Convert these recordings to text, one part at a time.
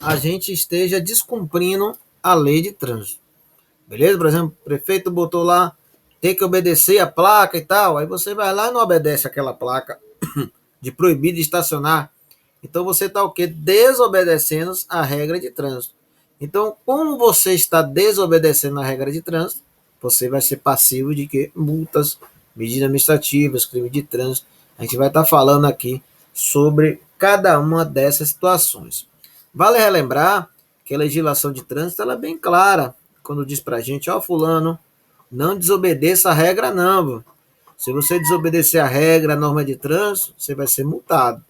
a gente esteja descumprindo a lei de trânsito. Beleza? Por exemplo, o prefeito botou lá, tem que obedecer a placa e tal, aí você vai lá e não obedece aquela placa de proibido de estacionar. Então você está o quê? Desobedecendo a regra de trânsito. Então, como você está desobedecendo a regra de trânsito, você vai ser passivo de que multas, medidas administrativas, crime de trânsito. A gente vai estar falando aqui sobre cada uma dessas situações. Vale relembrar que a legislação de trânsito ela é bem clara quando diz para a gente, ó, fulano, não desobedeça a regra não. Se você desobedecer a regra, a norma de trânsito, você vai ser multado.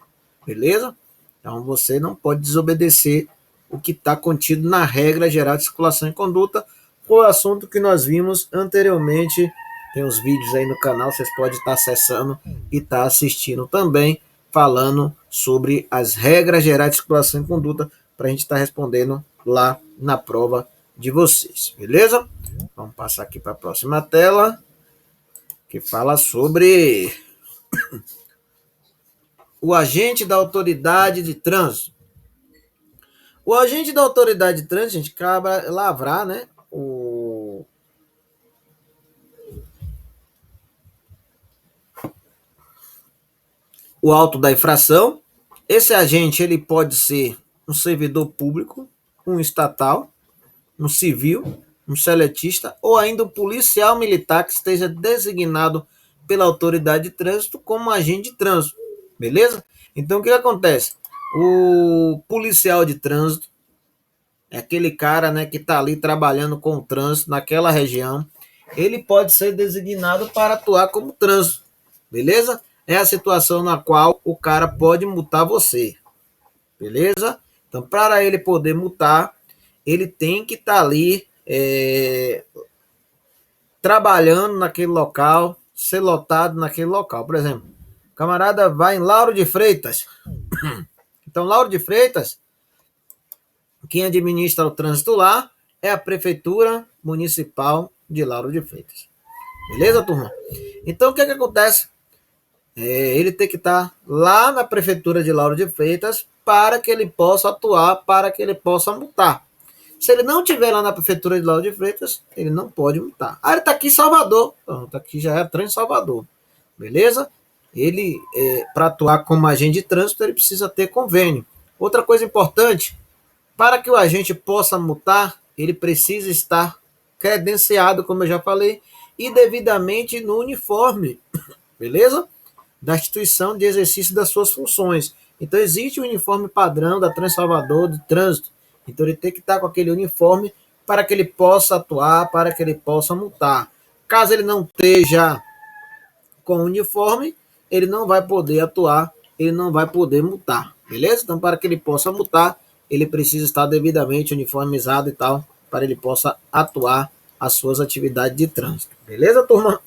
Beleza? Então você não pode desobedecer o que está contido na regra geral de circulação e conduta. Foi o assunto que nós vimos anteriormente. Tem os vídeos aí no canal, vocês podem estar acessando e estar assistindo também, falando sobre as regras gerais de circulação e conduta, para a gente estar respondendo lá na prova de vocês. Beleza? Vamos passar aqui para a próxima tela, que fala sobre o agente da autoridade de trânsito. O agente da autoridade de trânsito, gente, acaba lavrar, né, o auto da infração. Esse agente ele pode ser um servidor público, um estatal, um civil, um seletista ou ainda um policial militar que esteja designado pela autoridade de trânsito como agente de trânsito. Beleza? Então o que acontece? O policial de trânsito é aquele cara, né, que está ali trabalhando com o trânsito naquela região. Ele pode ser designado para atuar como trânsito, beleza? É a situação na qual o cara pode multar você, beleza? Então, para ele poder multar, ele tem que estar ali trabalhando naquele local, ser lotado naquele local. Por exemplo, o camarada vai em Lauro de Freitas. Então, Lauro de Freitas, quem administra o trânsito lá é a Prefeitura Municipal de Lauro de Freitas. Beleza, turma? Então, o que acontece? Ele tem que estar lá na Prefeitura de Lauro de Freitas para que ele possa atuar, para que ele possa multar. Se ele não estiver lá na Prefeitura de Lauro de Freitas, ele não pode multar. Ah, ele está aqui em Salvador. Está aqui já é trânsito em Salvador. Beleza? Ele, para atuar como agente de trânsito, ele precisa ter convênio. Outra coisa importante, para que o agente possa multar, ele precisa estar credenciado, como eu já falei, e devidamente no uniforme, beleza? Da instituição de exercício das suas funções. Então existe o uniforme padrão da Transalvador de Trânsito. Então ele tem que estar com aquele uniforme para que ele possa atuar, para que ele possa multar. Caso ele não esteja com o uniforme, ele não vai poder atuar, ele não vai poder multar, beleza? Então para que ele possa multar, ele precisa estar devidamente uniformizado e tal, para ele possa atuar as suas atividades de trânsito. Beleza, turma?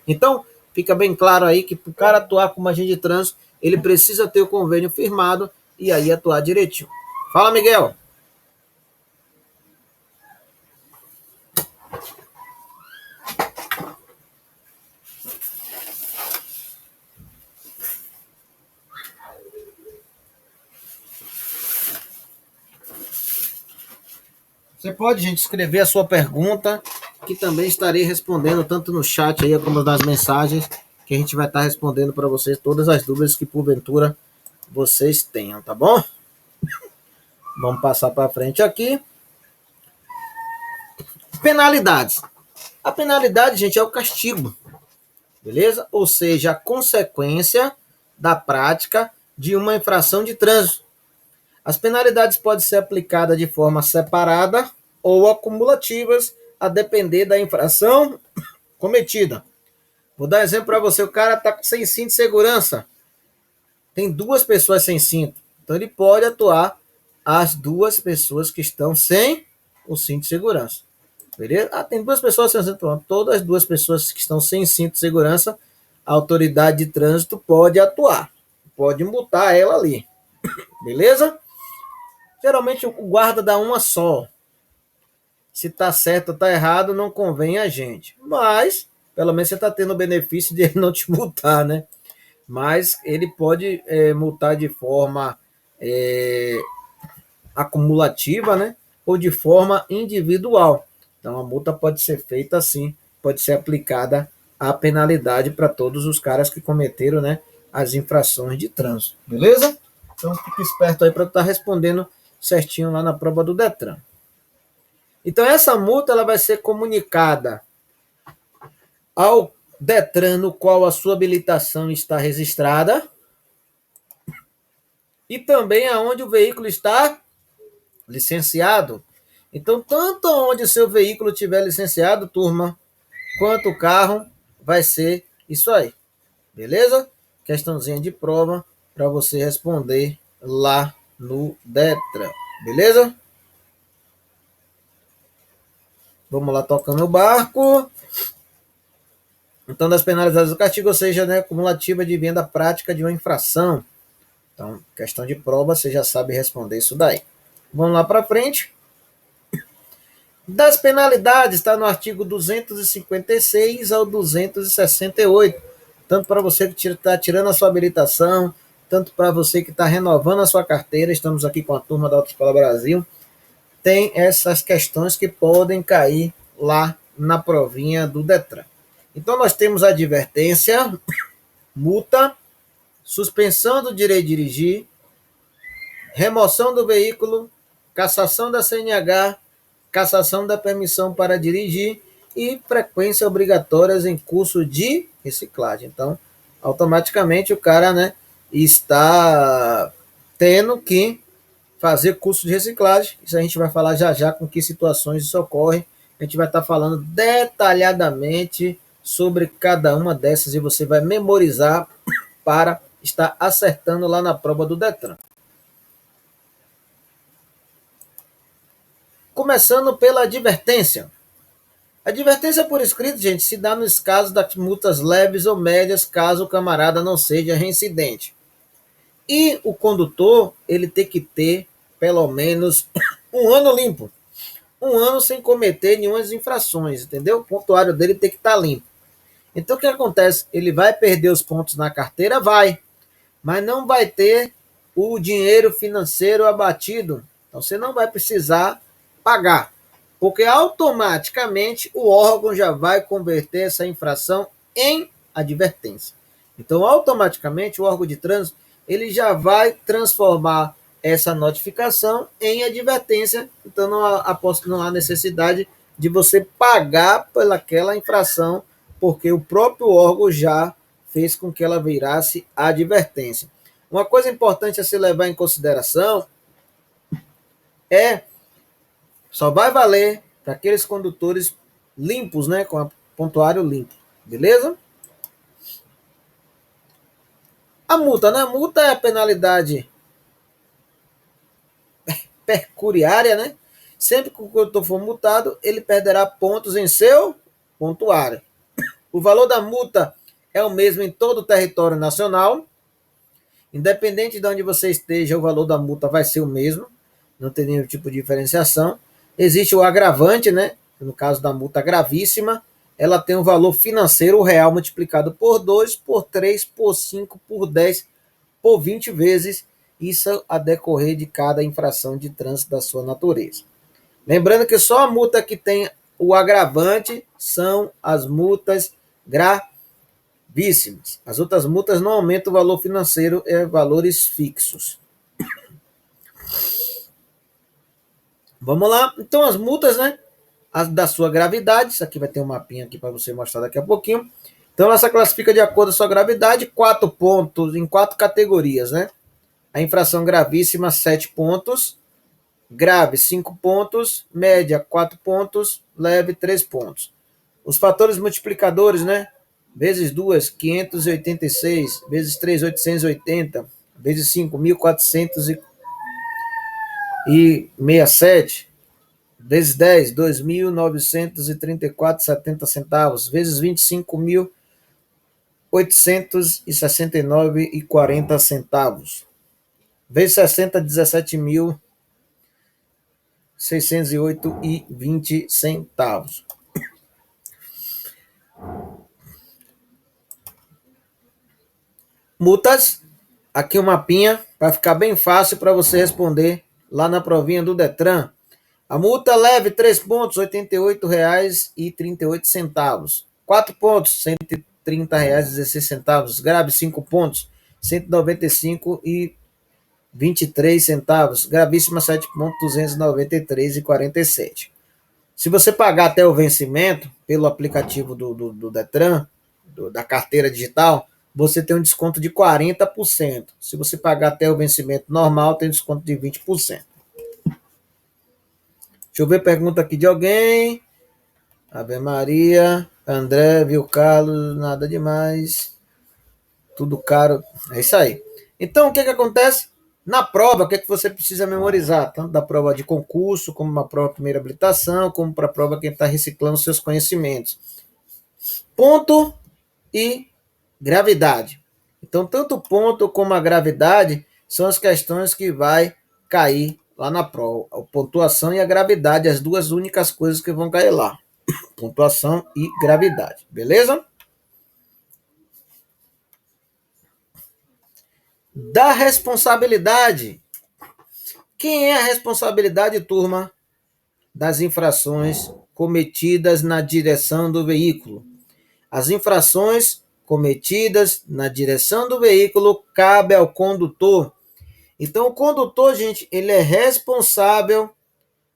Então, fica bem claro aí que para o cara atuar como agente de trânsito, ele precisa ter o convênio firmado e aí atuar direitinho. Fala, Miguel. Você pode, gente, escrever a sua pergunta, que também estarei respondendo tanto no chat aí como nas mensagens, que a gente vai estar respondendo para vocês todas as dúvidas que porventura vocês tenham, tá bom? Vamos passar para frente aqui. Penalidades. A penalidade, gente, é o castigo, beleza? Ou seja, a consequência da prática de uma infração de trânsito. As penalidades podem ser aplicadas de forma separada ou acumulativas, a depender da infração cometida. Vou dar um exemplo para você. O cara está sem cinto de segurança. Tem duas pessoas sem cinto. Então ele pode atuar as duas pessoas que estão sem o cinto de segurança. Beleza? Ah, tem duas pessoas sem cinto. Pronto. Todas as duas pessoas que estão sem cinto de segurança, a autoridade de trânsito pode atuar. Pode multar ela ali. Beleza? Geralmente o guarda dá uma só. Se tá certo ou tá errado, não convém a gente. Mas, pelo menos você tá tendo o benefício de ele não te multar, né? Mas ele pode multar de forma acumulativa, né? Ou de forma individual. Então a multa pode ser feita assim, pode ser aplicada a penalidade para todos os caras que cometeram, né, as infrações de trânsito. Beleza? Então fique esperto aí para estar respondendo certinho lá na prova do Detran. Então essa multa ela vai ser comunicada ao Detran no qual a sua habilitação está registrada e também aonde o veículo está licenciado. Então, tanto onde o seu veículo estiver licenciado, turma, quanto o carro, vai ser isso aí. Beleza? Questãozinha de prova para você responder lá no Detran. Beleza? Vamos lá, tocando o barco. Então, das penalidades do castigo, ou seja, né, cumulativa de venda prática de uma infração. Então, questão de prova, você já sabe responder isso daí. Vamos lá para frente. Das penalidades, está no artigo 256 ao 268. Tanto para você que está tirando a sua habilitação, tanto para você que está renovando a sua carteira. Estamos aqui com a turma da Autoescola Brasil. Tem essas questões que podem cair lá na provinha do Detran. Então, nós temos advertência, multa, suspensão do direito de dirigir, remoção do veículo, cassação da CNH, cassação da permissão para dirigir e frequência obrigatórias em curso de reciclagem. Então, automaticamente o cara, né, está tendo que fazer curso de reciclagem. Isso a gente vai falar já já com que situações isso ocorre. A gente vai estar falando detalhadamente sobre cada uma dessas e você vai memorizar para estar acertando lá na prova do Detran. Começando pela advertência. A advertência por escrito, gente, se dá nos casos das multas leves ou médias, caso o camarada não seja reincidente. E o condutor, ele tem que ter pelo menos um ano limpo. Um ano sem cometer nenhuma infrações, entendeu? O pontuário dele tem que estar limpo. Então o que acontece? Ele vai perder os pontos na carteira? Vai. Mas não vai ter o dinheiro financeiro abatido. Então você não vai precisar pagar. Porque automaticamente o órgão já vai converter essa infração em advertência. Então, automaticamente o órgão de trânsito ele já vai transformar essa notificação em advertência. Então, não há necessidade de você pagar pelaquela infração, porque o próprio órgão já fez com que ela virasse advertência. Uma coisa importante a se levar em consideração é só vai valer para aqueles condutores limpos, né, com a pontuário limpo, beleza? A multa, né? A multa é a penalidade pecuniária, né? Sempre que o condutor for multado, ele perderá pontos em seu pontuário. O valor da multa é o mesmo em todo o território nacional. Independente de onde você esteja, o valor da multa vai ser o mesmo. Não tem nenhum tipo de diferenciação. Existe o agravante, né? No caso da multa gravíssima, ela tem um valor financeiro real multiplicado por 2, por 3, por 5, por 10, por 20 vezes, isso a decorrer de cada infração de trânsito da sua natureza. Lembrando que só a multa que tem o agravante são as multas gravíssimas. As outras multas não aumentam o valor financeiro, é valores fixos. Vamos lá? Então as multas, né? As da sua gravidade, isso aqui vai ter um mapinha aqui para você mostrar daqui a pouquinho. Então ela se classifica de acordo com a sua gravidade, 4 pontos em 4 categorias, né? A infração gravíssima, 7 pontos. Grave, 5 pontos. Média, 4 pontos. Leve, 3 pontos. Os fatores multiplicadores, né? Vezes 2, 586. Vezes 3, 880. Vezes 5, 1.467. Vezes 10, 2.934,70 vezes 25.869,40 vezes 60, 17.608,20. Multas, aqui um mapinha, para ficar bem fácil para você responder lá na provinha do Detran. A multa leve, 3 pontos, R$ 88,38. 4 pontos, R$ 130,16. Grave, 5 pontos, R$ 195,23. Gravíssima, 7 pontos, R$ 293,47. Se você pagar até o vencimento pelo aplicativo do Detran, da carteira digital, você tem um desconto de 40%. Se você pagar até o vencimento normal, tem desconto de 20%. Deixa eu ver pergunta aqui de alguém. Ave Maria, André, viu, Carlos, nada demais. Tudo caro. É isso aí. Então, o que acontece? Na prova, o que você precisa memorizar? Tanto da prova de concurso, como uma prova de primeira habilitação, como para a prova que está reciclando seus conhecimentos. Ponto e gravidade. Então, tanto o ponto como a gravidade são as questões que vai cair lá na prova. A pontuação e a gravidade, as duas únicas coisas que vão cair lá. Pontuação e gravidade. Beleza? Da responsabilidade. Quem é a responsabilidade, turma, das infrações cometidas na direção do veículo? As infrações cometidas na direção do veículo cabe ao condutor. Então, o condutor, gente, ele é responsável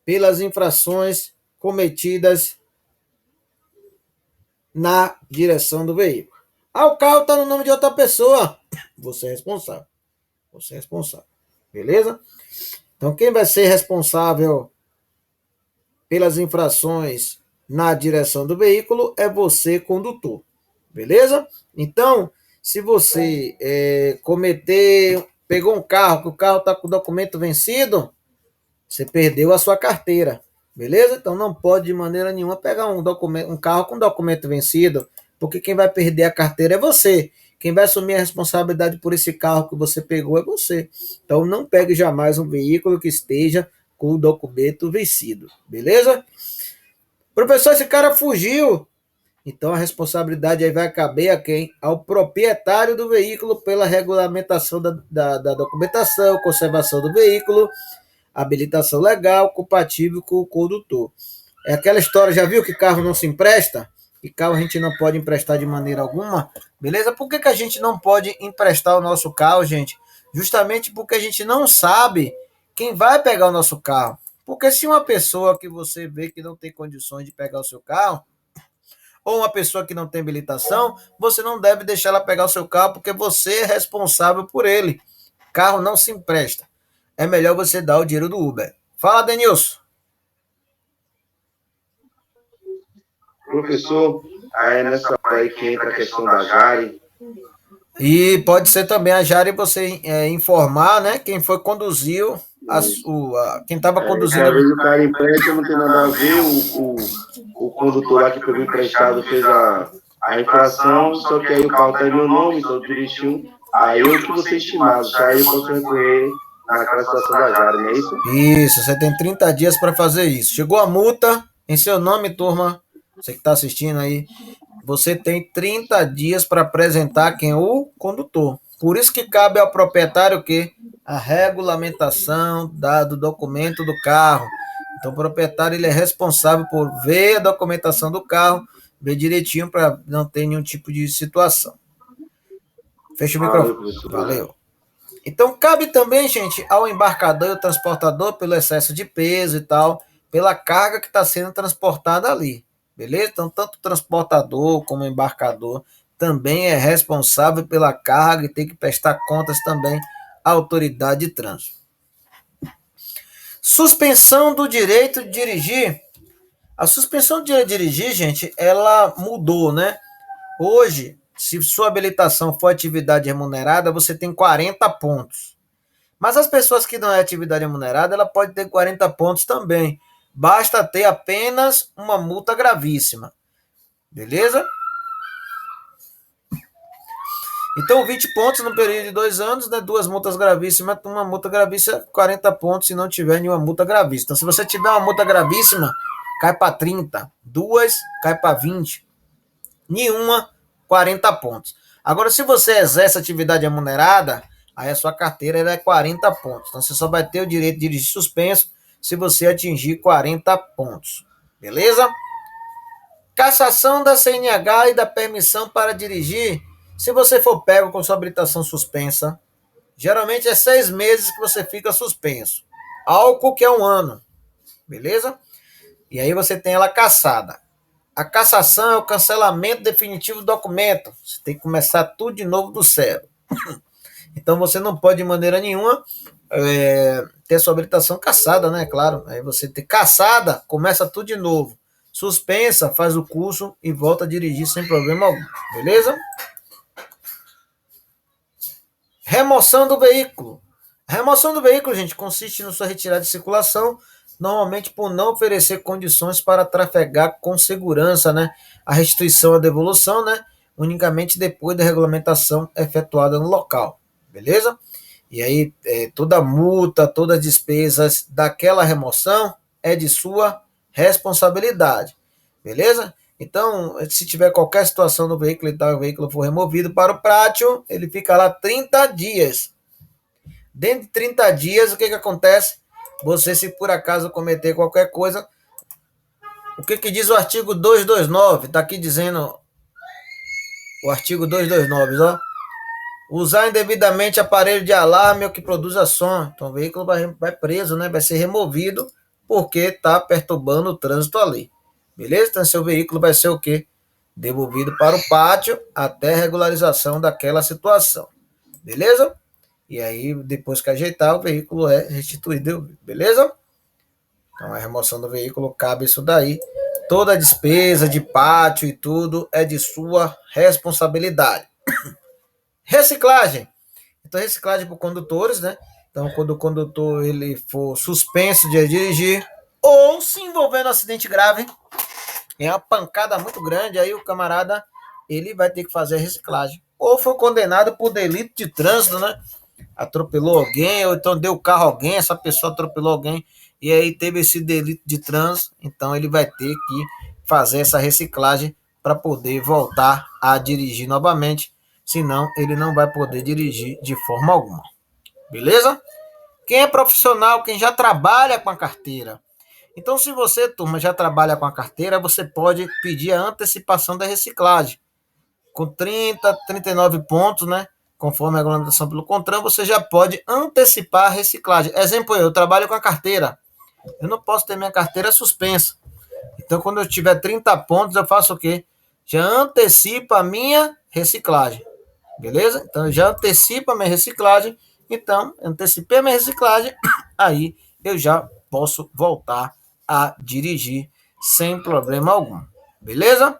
pelas infrações cometidas na direção do veículo. Ah, o carro está no nome de outra pessoa. Você é responsável. Você é responsável. Beleza? Então, quem vai ser responsável pelas infrações na direção do veículo é você, condutor. Beleza? Então, se você pegou um carro, que o carro está com o documento vencido, você perdeu a sua carteira. Beleza? Então, não pode de maneira nenhuma pegar um carro com documento vencido, porque quem vai perder a carteira é você. Quem vai assumir a responsabilidade por esse carro que você pegou é você. Então, não pegue jamais um veículo que esteja com o documento vencido. Beleza? Professor, esse cara fugiu. Então, a responsabilidade aí vai caber a quem? Ao proprietário do veículo pela regulamentação da documentação, conservação do veículo, habilitação legal, compatível com o condutor. É aquela história, já viu que carro não se empresta? E carro a gente não pode emprestar de maneira alguma, beleza? Por que a gente não pode emprestar o nosso carro, gente? Justamente porque a gente não sabe quem vai pegar o nosso carro. Porque se uma pessoa que você vê que não tem condições de pegar o seu carro, ou uma pessoa que não tem habilitação, você não deve deixar ela pegar o seu carro, porque você é responsável por ele. Carro não se empresta. É melhor você dar o dinheiro do Uber. Fala, Denilson. Professor, aí é nessa hora aí que entra a questão da Jari. E pode ser também a Jari você informar, né, quem foi conduziu, quem estava conduzindo. Às vezes o cara empresta, não tem nada a ver, o condutor lá que pegou emprestado fez a infração, só que aí o carro está em meu nome, todo direitinho. Aí eu que vou ser estimado, só aí eu posso recorrer naquela situação da Jari, não é isso? Isso, você tem 30 dias para fazer isso. Chegou a multa em seu nome, turma, você que está assistindo aí, você tem 30 dias para apresentar quem? O condutor. Por isso que cabe ao proprietário o quê? A regulamentação do documento do carro. Então o proprietário ele é responsável por ver a documentação do carro, ver direitinho para não ter nenhum tipo de situação. Fecha o microfone. Valeu. Então cabe também, gente, ao embarcador e ao transportador pelo excesso de peso e tal, pela carga que está sendo transportada ali. Beleza? Então, tanto o transportador como o embarcador também é responsável pela carga e tem que prestar contas também à autoridade de trânsito. Suspensão do direito de dirigir. A suspensão do direito de dirigir, gente, ela mudou, né? Hoje, se sua habilitação for atividade remunerada, você tem 40 pontos. Mas as pessoas que não é atividade remunerada, ela pode ter 40 pontos também. Basta ter apenas uma multa gravíssima. Beleza? Então, 20 pontos no período de 2 anos, né? 2 multas gravíssimas, uma multa gravíssima, 40 pontos se não tiver nenhuma multa gravíssima. Então, se você tiver uma multa gravíssima, cai para 30. 2, cai para 20. Nenhuma, 40 pontos. Agora, se você exerce atividade remunerada, aí a sua carteira ela é 40 pontos. Então você só vai ter o direito de dirigir suspenso se você atingir 40 pontos. Beleza? Cassação da CNH e da permissão para dirigir. Se você for pego com sua habilitação suspensa, geralmente é 6 meses que você fica suspenso. Álcool que é 1 ano. Beleza? E aí você tem ela cassada. A cassação é o cancelamento definitivo do documento. Você tem que começar tudo de novo do zero. Então você não pode de maneira nenhuma ter sua habilitação cassada, né? Claro. Aí você tem cassada, começa tudo de novo. Suspensa, faz o curso e volta a dirigir sem problema algum. Beleza? Remoção do veículo. A remoção do veículo, gente, consiste na sua retirada de circulação, normalmente por não oferecer condições para trafegar com segurança, né? A restrição à devolução, né? Unicamente depois da regulamentação efetuada no local. Beleza? E aí, toda multa, todas as despesas daquela remoção é de sua responsabilidade. Beleza? Então, se tiver qualquer situação no veículo e tal, o veículo for removido para o pátio, ele fica lá 30 dias. Dentro de 30 dias, o que acontece? Você, se por acaso cometer qualquer coisa, o que diz o artigo 229? Está aqui dizendo o artigo 229, ó. Usar indevidamente aparelho de alarme ou que produza som. Então o veículo vai preso, né? Vai ser removido porque está perturbando o trânsito ali. Beleza? Então seu veículo vai ser o quê? Devolvido para o pátio até regularização daquela situação. Beleza? E aí, depois que ajeitar, o veículo é restituído. Beleza? Então a remoção do veículo cabe isso daí. Toda a despesa de pátio e tudo é de sua responsabilidade. Reciclagem. Então, reciclagem para condutores, né? Então, quando o condutor ele for suspenso de dirigir ou se envolver no acidente grave, é uma pancada muito grande, aí o camarada ele vai ter que fazer a reciclagem. Ou foi condenado por delito de trânsito, né? Atropelou alguém, ou então deu carro a alguém, essa pessoa atropelou alguém, e aí teve esse delito de trânsito, então ele vai ter que fazer essa reciclagem para poder voltar a dirigir novamente, senão ele não vai poder dirigir de forma alguma. Beleza? Quem é profissional, quem já trabalha com a carteira. Então, se você, turma, já trabalha com a carteira, você pode pedir a antecipação da reciclagem. Com 30, 39 pontos, né? Conforme a regulamentação pelo CONTRAN, você já pode antecipar a reciclagem. Exemplo, eu trabalho com a carteira. Eu não posso ter minha carteira suspensa. Então, quando eu tiver 30 pontos, eu faço o quê? Já antecipa a minha reciclagem. Beleza? Então, eu já antecipo a minha reciclagem. Então, antecipei a minha reciclagem. Aí, eu já posso voltar a dirigir sem problema algum. Beleza?